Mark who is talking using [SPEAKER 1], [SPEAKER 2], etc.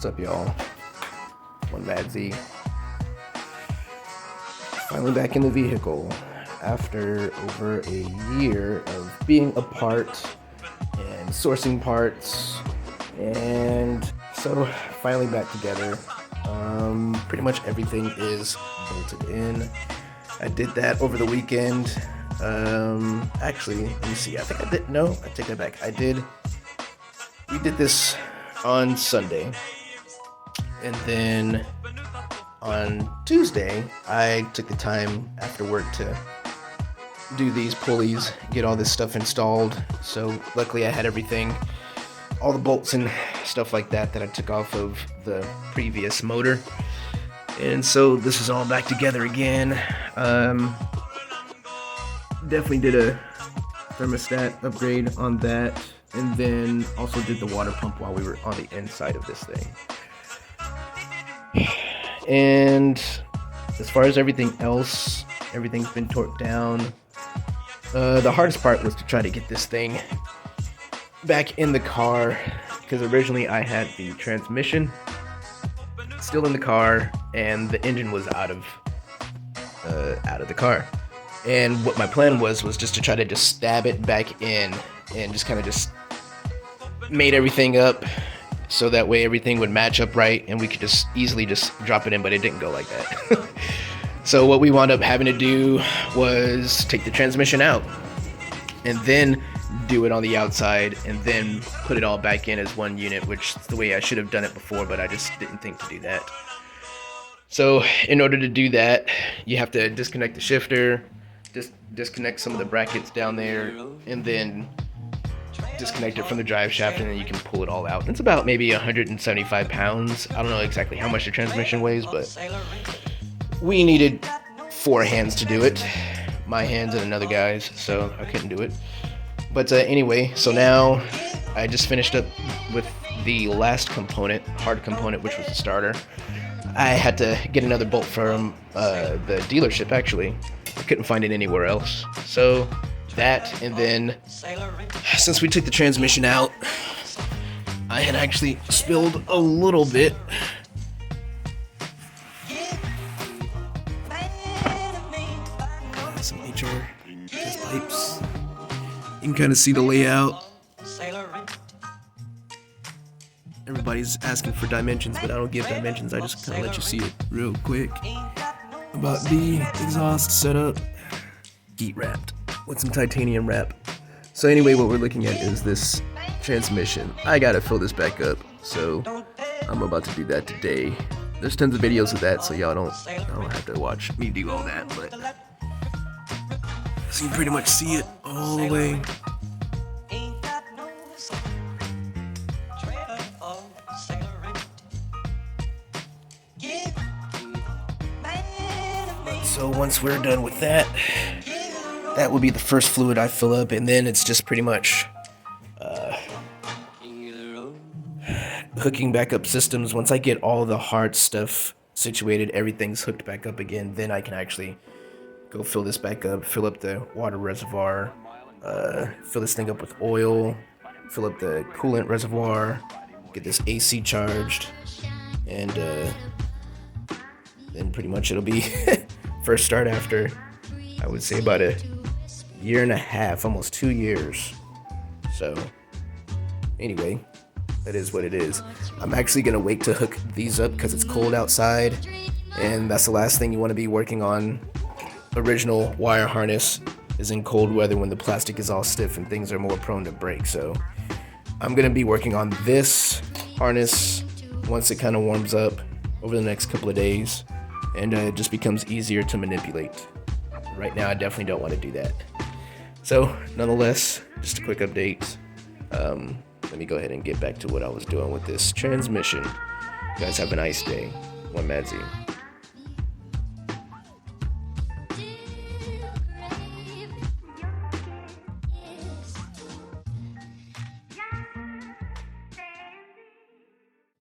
[SPEAKER 1] What's up, y'all? One Mad Z. Finally back in the vehicle after over a year of being apart and sourcing parts, and so finally back together. Pretty much everything is bolted in. I did that over the weekend. Actually, let me see. I think I did. No, I take that back. We did this on Sunday, and then on Tuesday, I took the time after work to do these pulleys, get all this stuff installed. So luckily I had everything, all the bolts and stuff like that I took off of the previous motor. And so this is all back together again. Definitely did a thermostat upgrade on that, and then also did the water pump while we were on the inside of this thing. And as far as everything else, everything's been torqued down. The hardest part was to try to get this thing back in the car, because originally I had the transmission still in the car and the engine was out of the car. And what my plan was just to try to just stab it back in and just kind of just made everything up so that way everything would match up right and we could just easily just drop it in, but it didn't go like that. So what we wound up having to do was take the transmission out and then do it on the outside and then put it all back in as one unit, which is the way I should have done it before, but I just didn't think to do that. So in order to do that, you have to disconnect the shifter, disconnect some of the brackets down there, and then disconnect it from the drive shaft, and then you can pull it all out. It's about maybe 175 pounds. I don't know exactly how much the transmission weighs, but we needed 4 hands to do it. My hands and another guy's, so I couldn't do it. But anyway, so now I just finished up with the last component, hard component, which was the starter. I had to get another bolt from the dealership, actually. I couldn't find it anywhere else. So that, and then since we took the transmission out, I had actually spilled a little bit. Some HR test pipes. You can kind of see the layout. Everybody's asking for dimensions, but I don't give dimensions. I just kind of let you see it real quick. About the exhaust setup, heat wrapped with some titanium wrap. So anyway, what we're looking at is this transmission. I gotta fill this back up, so I'm about to do that today. There's tons of videos of that, so y'all don't have to watch me do all that, but so you can pretty much see it all the way. So once we're done with that, that will be the first fluid I fill up, and then it's just pretty much hooking back up systems. Once I get all the hard stuff situated, everything's hooked back up again, then I can actually go fill this back up, fill up the water reservoir, fill this thing up with oil, fill up the coolant reservoir, get this AC charged, and then pretty much it'll be first start after, I would say, about a year and a half, almost 2 years. So anyway, that is what it is. I'm actually gonna wait to hook these up because it's cold outside, and that's the last thing you want to be working on. Original wire harness is in cold weather when the plastic is all stiff and things are more prone to break. So I'm gonna be working on this harness once it kind of warms up over the next couple of days, and it just becomes easier to manipulate. Right now I definitely don't want to do that. So nonetheless, just a quick update. Let me go ahead and get back to what I was doing with this transmission. You guys have a nice day. One Mad Z.